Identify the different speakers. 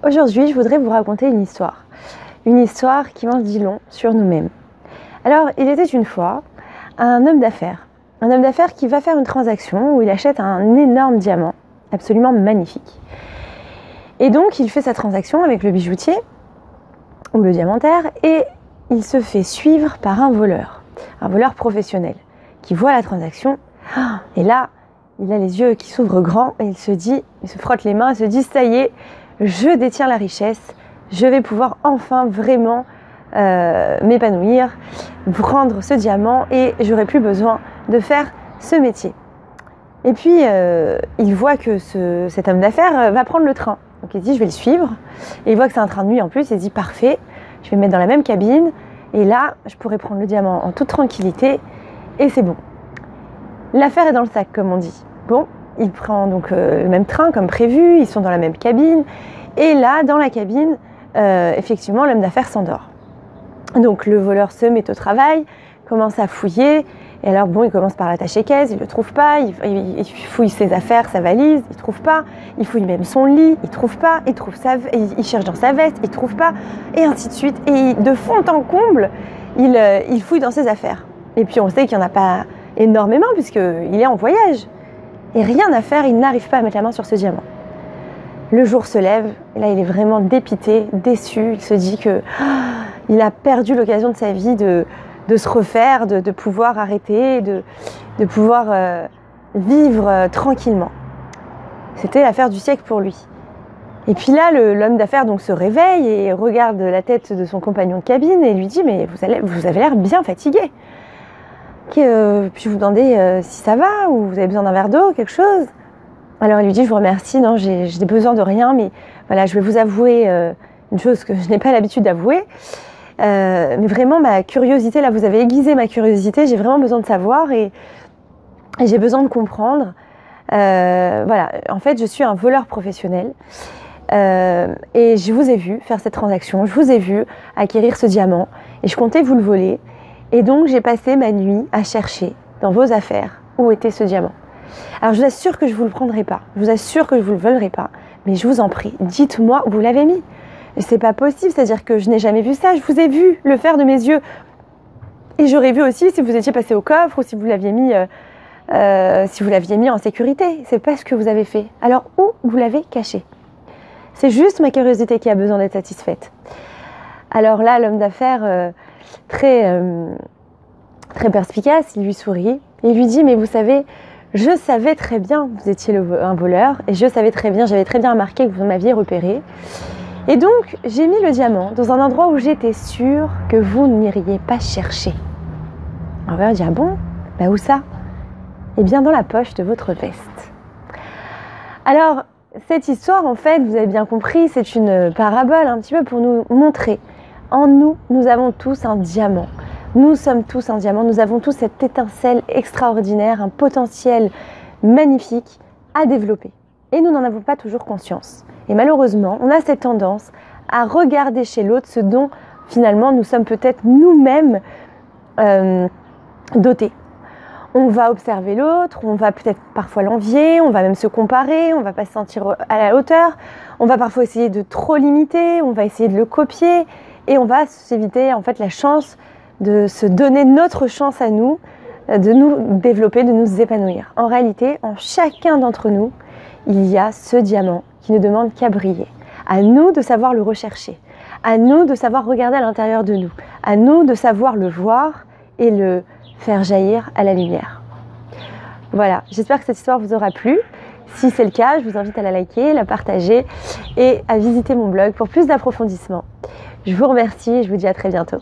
Speaker 1: Aujourd'hui, je voudrais vous raconter une histoire qui m'en dit long sur nous-mêmes. Alors, il était une fois un homme d'affaires qui va faire une transaction où il achète un énorme diamant, absolument magnifique. Et donc, il fait sa transaction avec le bijoutier ou le diamantaire et il se fait suivre par un voleur professionnel qui voit la transaction. Et là, il a les yeux qui s'ouvrent grands et il se frotte les mains et se dit « ça y est, je détiens la richesse, je vais pouvoir enfin vraiment m'épanouir, prendre ce diamant et j'aurai plus besoin de faire ce métier. » Et puis, il voit que cet homme d'affaires va prendre le train. Donc il dit, je vais le suivre. Et il voit que c'est un train de nuit en plus. Il dit, parfait, je vais me mettre dans la même cabine. Et là, je pourrai prendre le diamant en toute tranquillité. Et c'est bon. L'affaire est dans le sac, comme on dit. Bon, il prend donc le même train comme prévu. Ils sont dans la même cabine. Et là, dans la cabine, effectivement, l'homme d'affaires s'endort. Donc le voleur se met au travail, commence à fouiller. Et alors bon, il commence par l'attaché caisse, il ne le trouve pas, il fouille ses affaires, sa valise, il ne trouve pas, il fouille même son lit, il ne trouve pas, il cherche dans sa veste, il ne trouve pas, et ainsi de suite. Et de fond en comble, il fouille dans ses affaires. Et puis on sait qu'il n'y en a pas énormément puisqu'il est en voyage. Et rien à faire, il n'arrive pas à mettre la main sur ce diamant. Le jour se lève, et là il est vraiment dépité, déçu, il se dit qu'il a perdu l'occasion de sa vie de se refaire, de pouvoir arrêter, de pouvoir vivre tranquillement. C'était l'affaire du siècle pour lui. Et puis là, l'homme d'affaires donc se réveille et regarde la tête de son compagnon de cabine et lui dit « mais vous avez l'air bien fatigué. Puis-je vous demander si ça va ou vous avez besoin d'un verre d'eau, quelque chose ?» Alors il lui dit « je vous remercie, non, j'ai besoin de rien, mais voilà, je vais vous avouer une chose que je n'ai pas l'habitude d'avouer. Mais vraiment ma curiosité, là vous avez aiguisé ma curiosité, j'ai vraiment besoin de savoir et j'ai besoin de comprendre. Voilà, en fait je suis un voleur professionnel et je vous ai vu faire cette transaction, je vous ai vu acquérir ce diamant et je comptais vous le voler et donc j'ai passé ma nuit à chercher dans vos affaires où était ce diamant. Alors je vous assure que je ne vous le prendrai pas, je vous assure que je ne vous le volerai pas, mais je vous en prie, dites-moi où vous l'avez mis. C'est pas possible, c'est-à-dire que je n'ai jamais vu ça, je vous ai vu le faire de mes yeux. Et j'aurais vu aussi si vous étiez passé au coffre ou si vous l'aviez mis, en sécurité. C'est pas ce que vous avez fait. Alors où vous l'avez caché? C'est juste ma curiosité qui a besoin d'être satisfaite. Alors là, l'homme d'affaires, très perspicace, il lui sourit et il lui dit « mais vous savez, je savais très bien que vous étiez un voleur et je savais très bien, j'avais très bien remarqué que vous m'aviez repéré. Et donc, j'ai mis le diamant dans un endroit où j'étais sûre que vous n'iriez pas chercher. » Alors, on va dire « ah bon, bah où ça ?» Eh bien, dans la poche de votre veste. Alors, cette histoire, en fait, vous avez bien compris, c'est une parabole un petit peu pour nous montrer. En nous, nous avons tous un diamant. Nous sommes tous un diamant, nous avons tous cette étincelle extraordinaire, un potentiel magnifique à développer. Et nous n'en avons pas toujours conscience. Et malheureusement, on a cette tendance à regarder chez l'autre ce dont finalement nous sommes peut-être nous-mêmes dotés. On va observer l'autre, on va peut-être parfois l'envier, on va même se comparer, on ne va pas se sentir à la hauteur, on va parfois essayer de trop l'imiter, on va essayer de le copier et on va s'éviter en fait la chance de se donner notre chance à nous, de nous développer, de nous épanouir. En réalité, en chacun d'entre nous, il y a ce diamant qui ne demande qu'à briller. À nous de savoir le rechercher, à nous de savoir regarder à l'intérieur de nous, à nous de savoir le voir et le faire jaillir à la lumière. Voilà, j'espère que cette histoire vous aura plu. Si c'est le cas, je vous invite à la liker, la partager et à visiter mon blog pour plus d'approfondissement. Je vous remercie et je vous dis à très bientôt.